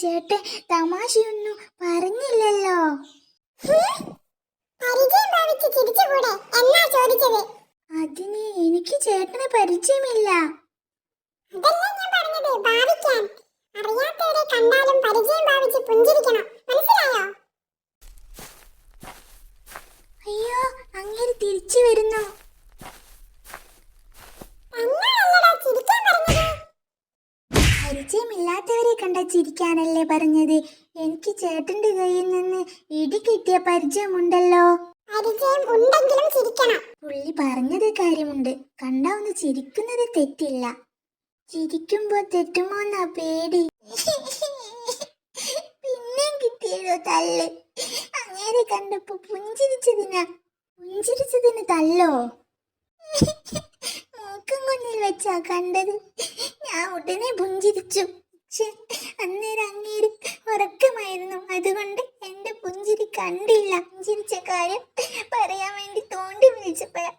ചേട്ടൻ തമാശയൊന്നും പറഞ്ഞില്ലല്ലോ. അതിന് എനിക്ക് ചേട്ടനെ പരിചയമില്ല. അയ്യോ, അങ്ങേര് തിരിച്ചു വരുന്നു. പരിചയമില്ലാത്തവരെ കണ്ട ചിരിക്കാനല്ലേ പറഞ്ഞത്. എനിക്ക് ചേട്ടന്റെ കയ്യിൽ നിന്ന് ഇടി കിട്ടിയ പരിചയമുണ്ടല്ലോ. പുള്ളി പറഞ്ഞത് കാര്യമുണ്ട്. കണ്ടാ ഒന്ന് ചിരിക്കുന്നത് തെറ്റില്ല. ചിരിക്കുമ്പോ തെറ്റുമോന്നാ പേടി. പിന്നെ കിട്ടിയതോ തല്ല്. അങ്ങേരെ കണ്ടപ്പോ പുഞ്ചിരിച്ചതിന് തല്ലോ? മൂക്കും കുഞ്ഞിൽ വെച്ചാ കണ്ടത്. ഞാൻ ഉടനെ പുഞ്ചിരിച്ചു. പക്ഷെ അന്നേരം അങ്ങേര് ഉറക്കമായിരുന്നു. അതുകൊണ്ട് എന്റെ പുഞ്ചിരി കണ്ടില്ല. പുഞ്ചിരിച്ച കാര്യം പറയാൻ വേണ്ടി തോണ്ടി വിളിച്ചപ്പോഴാ